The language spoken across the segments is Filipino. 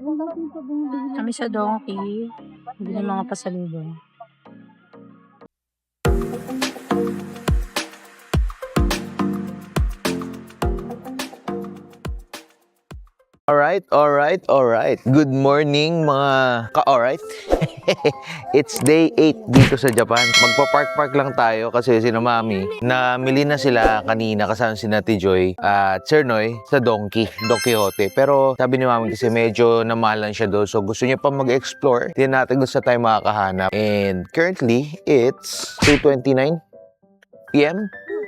Kami sa Donkey. Hindi ng mga pasalubong. Alright. Good morning mga ka-alright. It's day 8 dito sa Japan. Magpa-park lang tayo kasi sina Mami, namili na sila kanina kasama si Ate Joy at Sir Noy sa Don Quixote. Pero sabi ni Mami kasi medyo namalan siya doon. So gusto niya pa mag-explore. Hindi natin gusto tayo makakahanap. And currently, it's 2:29 PM.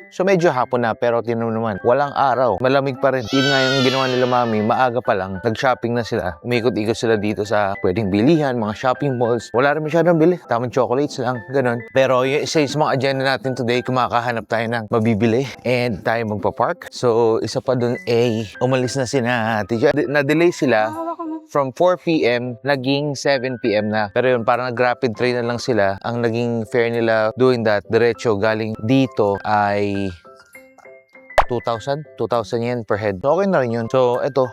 So medyo hapon na pero tinan naman, walang araw. Malamig pa rin. Yun nga yung ginawa nila Mami, maaga pa lang. Nag-shopping na sila. Umikot-ikot sila dito sa pwedeng bilihan, mga shopping malls. Wala rin masyadong bili. Tamang chocolates lang, ganun. Pero yung isa sa mga agenda natin today, kumakahanap tayo ng mabibili and tayo magpa-park. So isa pa dun umalis na sila. Na-delay sila from 4 PM, naging 7 PM na. Pero yun, parang nag-rapid train na lang sila. Ang naging fare nila doing that, diretso galing dito ay 2,000 yen per head. So, okay na rin yun. So, eto,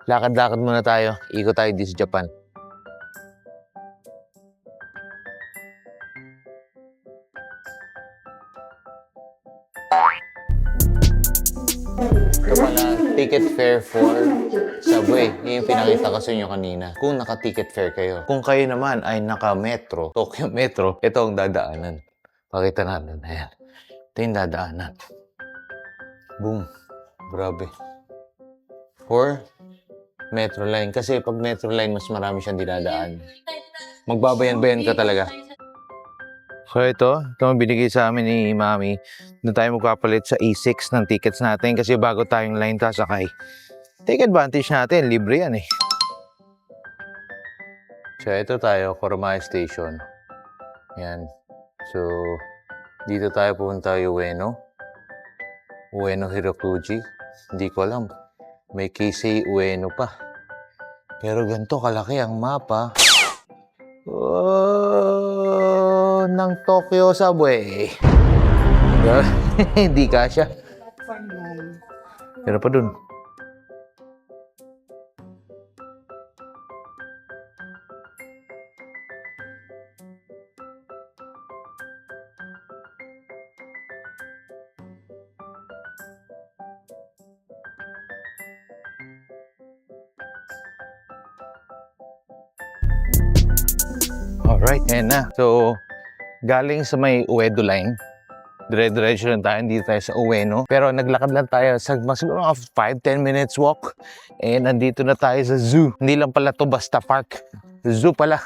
lakad-lakad muna tayo. Ikot tayo dito sa Japan. Ito pala, ticket fare for subway. Yung pinakita ko sa inyo kanina. Kung naka-ticket fare kayo. Kung kayo naman ay naka-metro, Tokyo Metro, ito ang dadaanan. Pakita natin. Ayan. Ito yung dadaanan. Boom. Grabe. For Metro Line. Kasi pag Metro Line, mas marami siyang dinadaan. Magbabayan-bayan ka talaga. So ito ang binigay sa amin ni Mami. Doon tayo magpapalit sa E6 ng tickets natin kasi bago tayong line sasakay. Take advantage natin, libre yan eh. So ito tayo, Koromaya Station. Yan. So dito tayo pupunta Ueno Hirokuji. Hindi ko alam. May Keisei Ueno pa. Pero ganito kalaki ang mapa. Oh, ng Tokyo Subway. Hindi kasya. Pero pa dun. Alright, ayan na. So, galing sa may Uedo line, dire-diretso lang tayo, hindi tayo sa Ueno. Pero naglakad lang tayo sa siguro 5-10 minutes walk. And nandito na tayo sa zoo. Hindi lang pala to basta park. Zoo pala.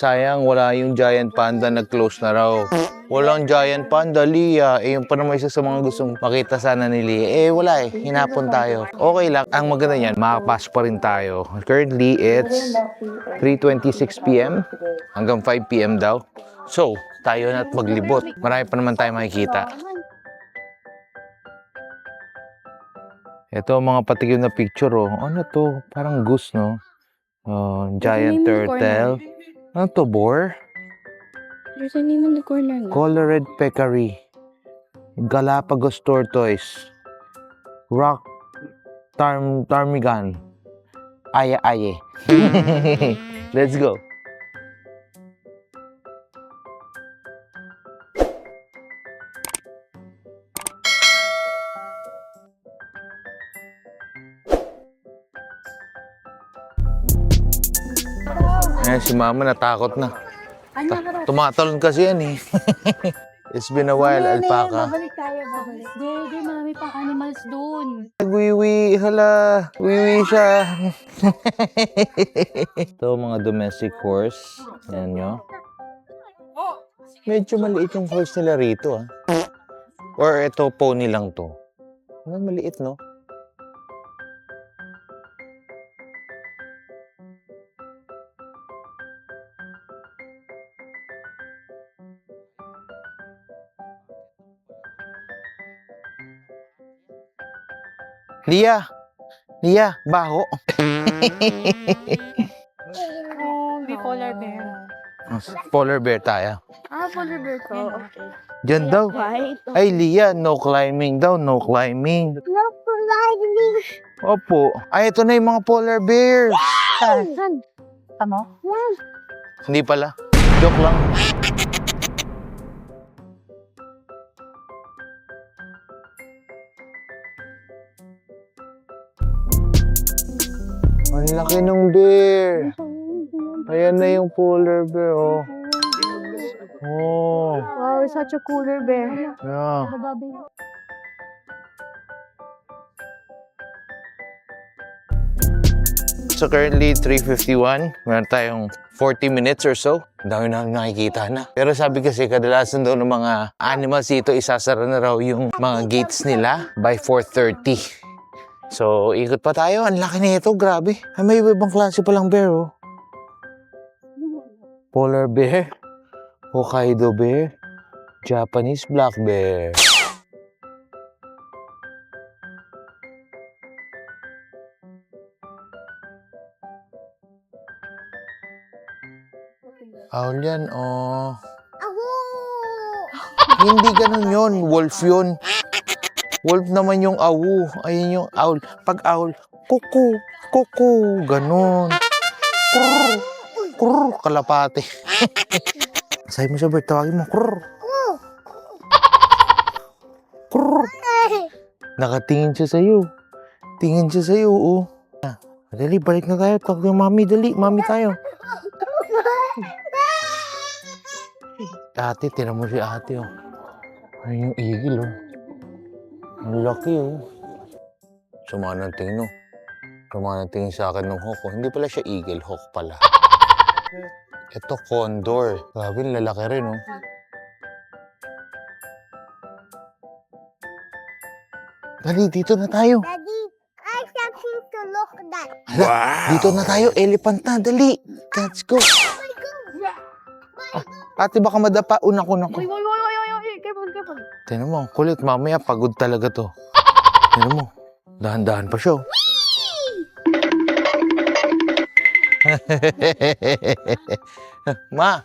Sayang, wala yung giant panda, nag-close na raw. Walang giant panda, Lia. Yung pa naman isa sa mga gustong makita sana ni Lia. Wala eh. Hinapon tayo. Okay lang. Ang maganda niyan, makapasok pa rin tayo. Currently, it's 3:26 PM hanggang 5 PM daw. So, tayo na't maglibot. Marami pa naman tayo makikita. Ito mga patikim na picture, oh. Ano to? Parang goose, no? Giant turtle. Ano to, boar? There's a name in the corner. Colored peccary. Galapagos tortoise. Rock ptarmigan. Aye. Let's go. Si Mama natakot na. Tumatalon kasi yan eh. It's been a while, alpaca. Babalik tayo. Hindi, Mami, pang animals dun. Wiwi, hala. Wiwi siya. Ito, mga domestic horse. Yan nyo. Medyo maliit yung horse nila rito, ah. Or ito, pony lang to. Maliit, no? Lia, baho. Hindi polar bear. Polar bear tayo. polar bear ko. Diyan daw. White. Ay, Lia, no climbing daw, no climbing. No climbing. Opo. Ay, ito na yung mga polar bears. Saan? Tama? Hindi pala. Joke lang. Ang laki ng bear. Ayan na yung polar bear, oh. Oh, Wow, such a cooler bear. yeah. So currently 3:51, meron tayong 40 minutes or so. Ang dami namin nakikita na. Pero sabi kasi kadalasan daw ng mga animals dito, isasara na raw yung mga gates nila by 4:30. So ikot pa tayo, ang laki nito, grabe. Ay, may ibang klase palang bear, oh. Polar bear, Hokkaido bear, Japanese black bear. Owl yan, oh. Hindi ganun yun. Wolf yun. Wolf naman yung awu. Ayun yung owl. Pag owl, kuku, kuku, ganun. Kurr, kurr, kalapate. Sabi mo sa bird, tawagin mo, kurr. Kurr. Nakatingin siya sa'yo. Tingin siya sa'yo, oh. Dali, balik na tayo. Tawag yung mami, dali. Mami tayo. Ate, tinan mo si ate, oh. Ayun yung eagle, oh. Ang laki, oh. Sumana ng tingin, oh. Sumana ng tingin sa akin ng hawk, oh. Hindi pala siya eagle, hawk pala. Ito, condor. Grabe, lalaki rin, oh. Dali, dito na tayo. Daddy, I something to look at. Wow! Dito na tayo, elephant na, dali. Let's go. Ate, baka madapa. Unak-unak ko. Careful. Tignan mo, kulit. Mamaya pagod talaga to. Tignan mo, dahan-dahan pa siya. Ma!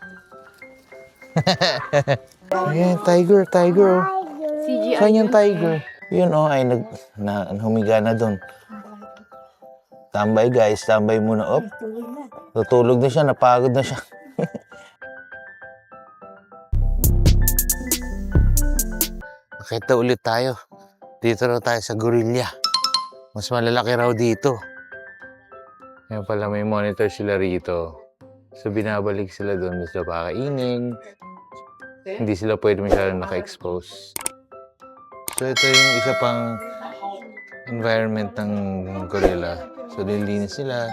Ayan, tiger, oh. Saan yung tiger? Yun, oh, ay humiga na doon. Tambay, guys. Tambay muna. Op. Tutulog na siya. Napagod na siya. Nakita ulit tayo. Dito raw tayo sa gorilla. Mas malalaki raw dito. Ngayon pala may monitor sila rito. So binabalik sila doon sa pakainin. Hindi sila pwede masyadong naka-expose. So ito yung isa pang environment ng gorilla. So nililinis sila.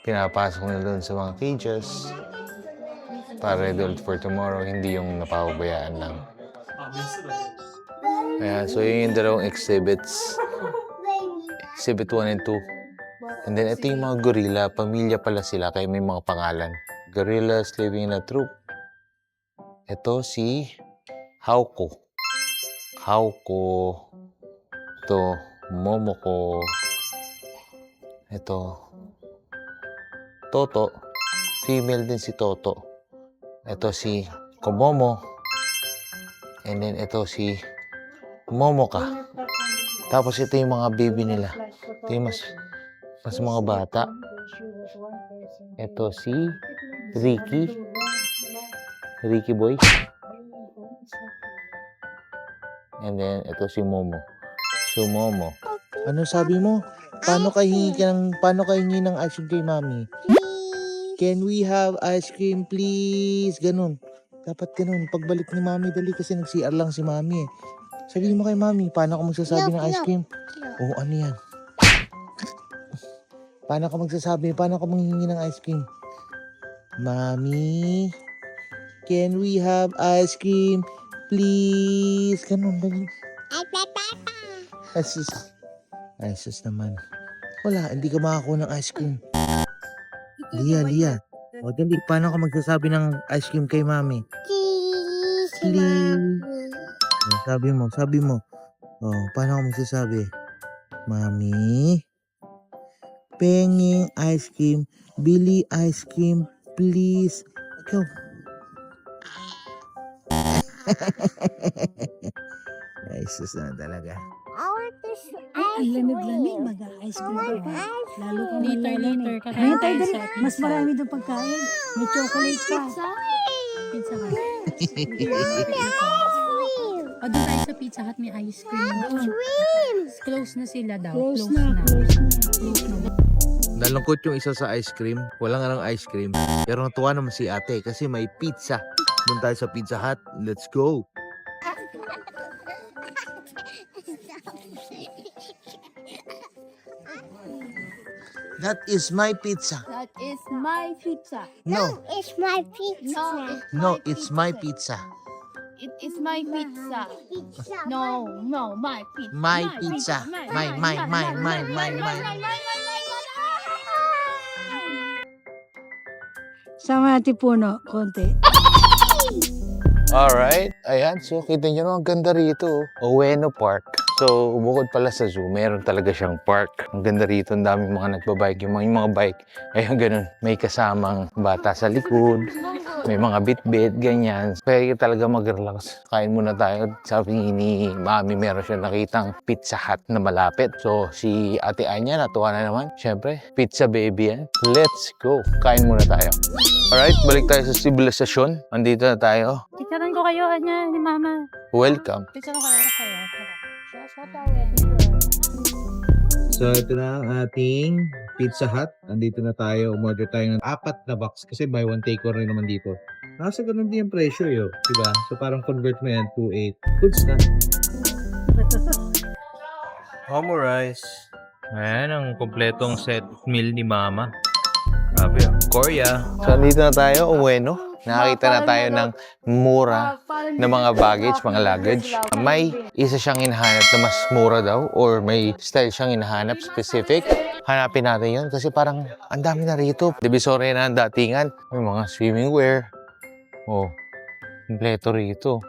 Pinapasok na doon sa mga cages. Para ready for tomorrow. Hindi yung napapabayaan lang. Ayan, so yun yung dalawang exhibits. Exhibit 1 and 2. And then ito yung mga gorilla. Pamilya pala sila kaya may mga pangalan. Gorillas living in a troop. Ito si Hauko. Ito, Momoko. Ito, Toto. Female din si Toto. Ito si Komomo. And then ito si Momoka. Tapos ito yung mga baby nila. Ito yung mas mga bata. Ito si Ricky. Ricky boy. And then ito si Momo. So Momo. Ano sabi mo? Paano ka hingi ng ice cream kay mami? Can we have ice cream please? Ganun. Dapat ganun. Pagbalik ni mami, dali kasi nag-CR lang si mami eh. Sabihin mo kay mami, paano ka magsasabi ng ice cream? Oo, ano yan? Paano ka manghingi ng ice cream? Mami, can we have ice cream please? Ganun, dali. Ay, sus naman. Wala, hindi ka makakuha ng ice cream. Lia. O, dali, paano ka magsasabi ng ice cream kay mami? Please. Sabi mo. Oh, paano ka magsasabi? Mami, penging ice cream, bili ice cream, please. Ikaw. Ay, sus na talaga. I want this Ang ice lamig-lamig, cream. mag-ice I cream want ka. ice Lalo kung cream. malalamig. Kakain Ngayon tayo tayo sa dali, pizza. mas marami doon pagkain. May chocolate pa. Pizza Hut. Ice cream. O, doon tayo sa Pizza Hut, may ice cream doon. Cream. Close na sila daw. Close na, close na. Close na. Nalungkot yung isa sa ice cream. Wala nga ng ice cream. Pero natuwa naman si ate kasi may pizza. Doon tayo sa Pizza Hut. Let's go! That is my pizza. That is my pizza. No, It's my pizza. no, it's my pizza. It is my pizza. Pizza. No, my pizza. My pizza. My. Sama natin puno, konti. Alright, ayan. So, kita nyo naman, ang ganda rito. Ueno Park. So, bukod pala sa zoo, meron talaga siyang park. Ang ganda rito, ang daming mga nagbabike. Yung mga bike, ayun ganun. May kasamang bata sa likod. May mga bit-bit, ganyan. Kaya talaga mag-relax. Kain muna tayo. Sabi ni Mami, meron siya nakitang Pizza Hut na malapit. So, si Ate Anya, natuwa na naman. Siyempre, pizza baby yan. Let's go. Kain muna tayo. Alright, balik tayo sa sibilisasyon. Andito na tayo. Picturean ko kayo, Anya, ni Mama. Welcome. Picturean ko kayo. So, ito na ang ating Pizza Hut. Andito na tayo. Umorder tayo ng 4 na box kasi buy one take one rin naman dito. Nasa ganun din yung presyo yun. Diba? So, parang convert mo yan to 8. Goods na. Homo rice. Ayan ang kompletong set meal ni Mama. Grabe ah. Korea. So, andito na tayo. Uweno. Nakakita na tayo ng mura na mga baggage, mga luggage. May isa siyang hinahanap na mas mura daw or may style siyang hinahanap specific. Hanapin natin yun kasi parang ang dami na rito. Divisoria na ang datingan. May mga swimming wear. Oh, kompleto rito.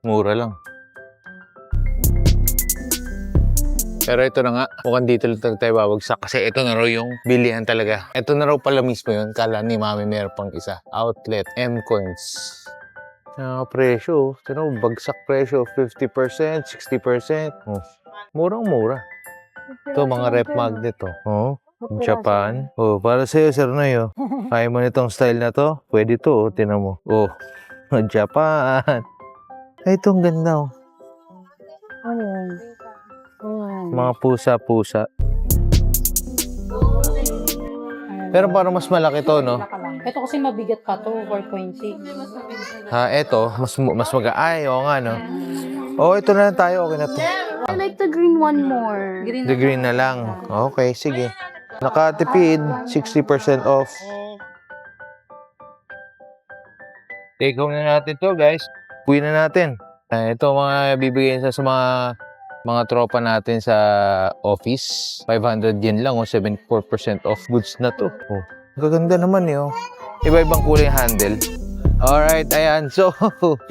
Mura lang. Pero ito na nga, mukhang dito lang tayo babagsak kasi ito na raw yung bilihan talaga. Ito na raw pala mismo yun. Kala ni Mami meron pang isa. Outlet, M-Coins. Presyo, ito na, bagsak presyo. 50%, 60%. Oh, murang-mura. Ito, mga rep magnet to. Oh, Japan. Oh, para sa'yo, Sir Noy. Oh. Kaya mo nitong style na to? Pwede to, oh. Tinan mo. Oh, Japan. Ay, ito ang ganda, oh. Mga pusa-pusa. Pero parang mas malaki to, no? Ito kasi mabigat pa to, 4.6. Ha, eto, mas ay, oo nga, no? Oh, ito na lang tayo, okay na to. I like the green one more. The green na lang. Okay, sige. Nakatipid, 60% off. Take home na natin to, guys. Uwi na natin. Ito mga bibigyan sa mga tropa natin sa office. 500 yen lang, 74% off goods na to. Oh, gaganda naman yun. Iba-ibang kulay handle. Alright, ayan. So,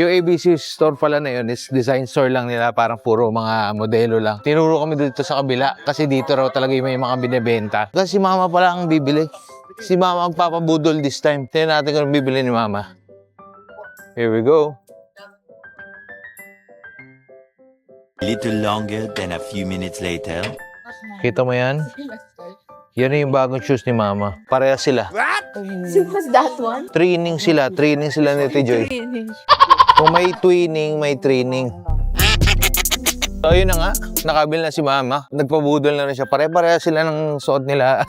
yung ABC store pala na yun is design store lang nila. Parang puro mga modelo lang. Tinuro kami dito sa kabila kasi dito raw talaga yung may mga binibenta. Kasi si Mama pala ang bibili. Si Mama ang papabudol this time. Tingnan natin kung bibili ni Mama. Here we go. A little longer than a few minutes later. Kita mo yan? Yan na yung bagong shoes ni Mama. Pareha sila. What's that one? Training sila ni Tito Joy. Kung may twinning, may training. So, ayun na nga. Nakabil na si Mama. Nagpabudol na rin siya. Pare-pareha sila ng suot nila.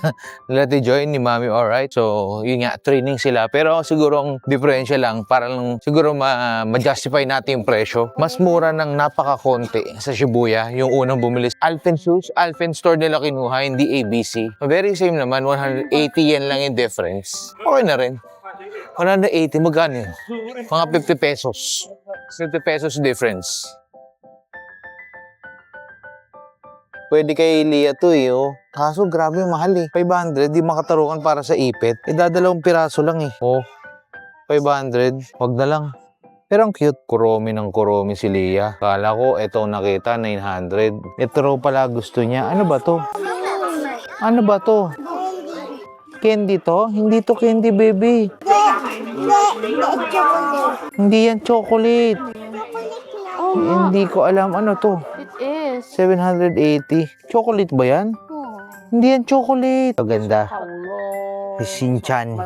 Nila Tito Joy, ni Mami, alright. So, yun nga, training sila. Pero siguro ang diferensya lang, para lang siguro ma-justify natin yung presyo. Mas mura ng napaka-konti sa Shibuya. Yung unang bumili. Alphen shoes, Alphen store nila kinuha, hindi ABC. Very same naman, 180 yen lang yung difference. Okay na rin. 180, magkano yun? Mga 50 pesos. 50 pesos difference. Pwede kay Lia to eh, oh. Kaso grabe, mahal eh. 500, di makatarukan para sa ipit. Dadalawang piraso lang eh. Oh, 500, wag na lang. Pero ang cute. Kuromi ng kuromi si Lia. Kala ko, ito nakita, 900. Ito raw pala gusto niya. Ano ba to? Ano ba to? Candy to? Hindi to candy, baby. Hindi yan chocolate. Oo nga. Hindi ko alam ano to. It is. 780. Chocolate ba yan? Oh. Hindi yan chocolate. Maganda. Si Shinchan.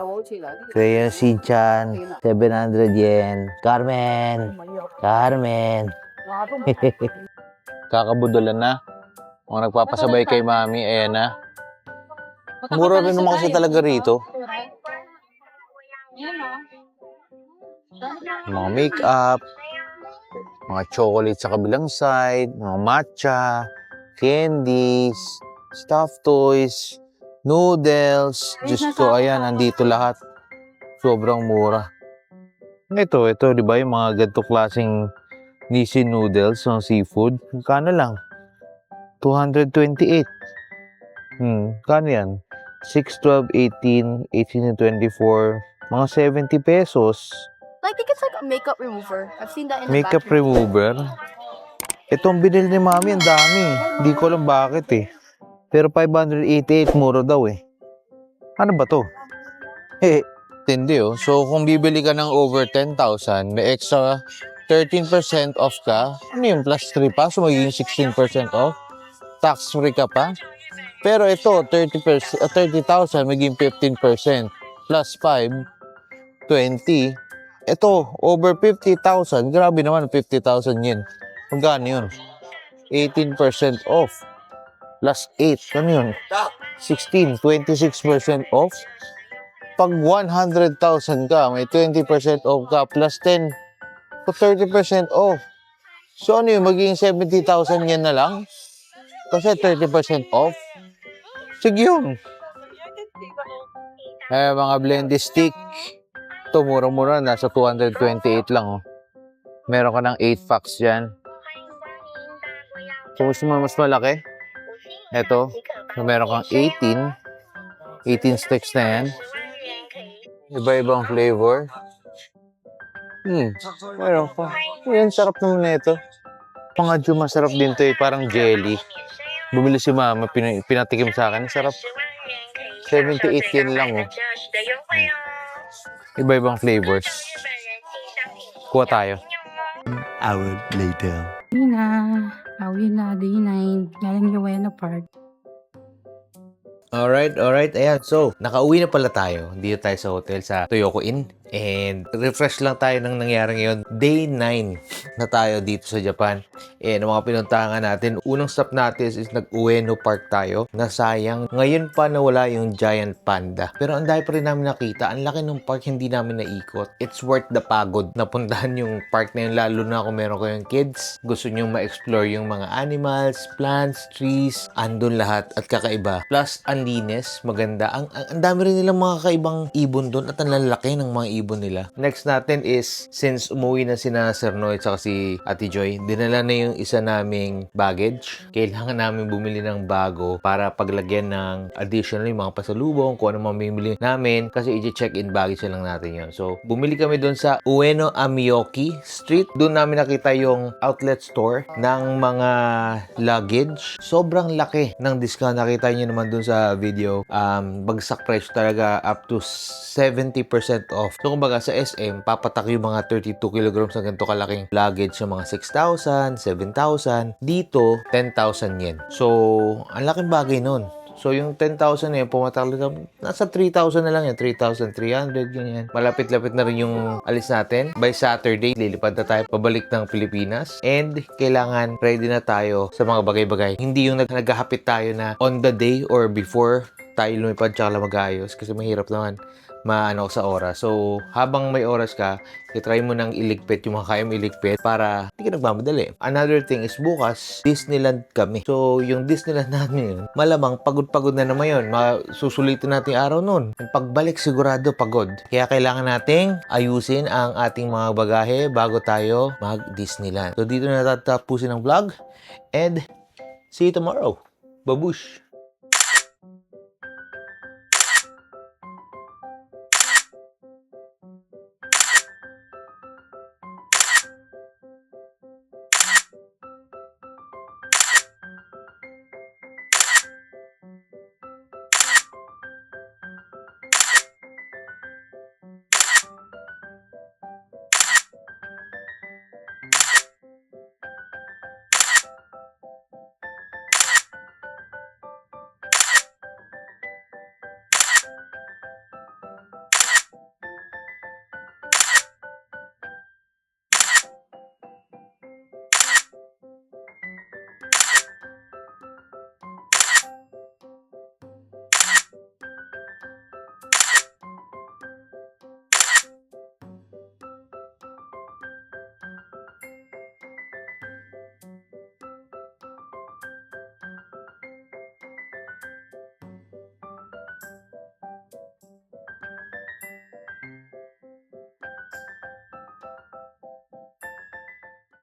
So yun, Shinchan. 700 yen. Carmen. Carmen. Kakabudulan na. Mga nagpapasabay kay mami. Ayan na. Mura rin naman kasi talaga rito. Mga make-up. Mga chocolate sa kabilang side. Mga matcha. Candies. Stuffed toys. Noodles. Diyos ko, ayan, andito lahat. Sobrang mura. Ito, di ba yung mga ganito klaseng Nissin noodles ng seafood? Kano lang? 228. Kano yan? 6, 12, 18, 18 and 24. Mga 70 pesos. I think it's like a makeup remover. I've seen that in the Makeup bathroom. remover. Itong binili ni mami, ang dami. Hindi ko alam bakit eh. Pero 588, mura daw eh. Ano ba to? Tindi oh. So kung bibili ka ng over 10,000, may extra 13% off ka. Ano yung plus 3 pa? So magiging 16% off. Tax free ka pa. Pero ito, 30,000, magiging 15%. Plus 5, 20. Ito, over 50,000. Grabe naman, 50,000 yen. Magkano yun? 18% off. Plus 8. Ano yun? 16, 26% off. Pag 100,000 ka, may 20% off ka. Plus 10, so 30% off. So ano yun? Magiging 70,000 yen na lang? Kasi 30% off. Sige yun. Mga blended stick. Ito, mura-mura. Nasa 228 lang. Oh. Meron ka ng 8 packs dyan. Kung gusto mo mas malaki, ito. So, meron kang 18. 18 sticks na yan. Iba-ibang flavor. Meron pa. Yan, sarap naman na ito. Pangadyo, masarap din to eh. Parang jelly. Bumili si mama, pinatikim sa akin. Sarap. 78 yen lang oh. Iba-ibang flavors. Kuha tayo. Hour later. Awin na, day 9. Galing Ueno Park. Alright. Ayan. So, nakauwi na pala tayo. Dito tayo sa hotel sa Toyoko Inn. And refresh lang tayo ng nangyari ngayon. Day 9 na tayo dito sa Japan. And ang mga pinuntahan natin, unang stop natin is nag-Ueno Park tayo. Nasayang, ngayon pa nawala yung giant panda. Pero ang dahil pa rin namin nakita, ang laki ng park hindi namin naikot. It's worth the pagod. Napuntahan yung park na yun, lalo na kung meron kayong kids. Gusto nyo ma-explore yung mga animals, plants, trees, andun lahat at kakaiba. Plus, ang linis, maganda. Ang dami rin nilang mga kakaibang ibon doon at ang lalaki ng mga ibon nila. Next natin is, since umuwi na sina Sir Noy at si Ate Joy, dinala na yung isa naming baggage. Kailangan namin bumili ng bago para paglagyan ng additional yung mga pasalubong, kung ano mamimili namin kasi i-check-in baggage na lang natin yun. So, bumili kami doon sa Ueno Amioki Street. Doon namin nakita yung outlet store ng mga luggage. Sobrang laki ng discount. Nakita nyo naman doon sa video. Bagsak price talaga, up to 70% off. So, kumbaga sa SM, papatak yung mga 32 kilograms na ganito kalaking luggage sa mga 6,000, 7,000. Dito, 10,000 yen. So, ang laking bagay nun. So, yung 10,000 na yun, pumatak nasa 3,000 na lang yan. 3,300, ganyan. Malapit-lapit na rin yung alis natin. By Saturday, lilipad na tayo pabalik ng Pilipinas. And, kailangan ready na tayo sa mga bagay-bagay. Hindi yung naghahapit tayo na on the day or before tayo lumipad tsaka mag-ayos. Kasi mahirap naman maano sa oras. So, habang may oras ka, i-try mo nang iligpit yung mga kaya mo iligpit para hindi ka nagmamadali. Another thing is bukas, Disneyland kami. So, yung Disneyland namin yun, malamang pagod-pagod na naman yun. Susulitin natin yung araw nun. Yung pagbalik, sigurado pagod. Kaya kailangan nating ayusin ang ating mga bagahe bago tayo mag-Disneyland. So, dito na tatapusin ang vlog. And, see you tomorrow. Babush!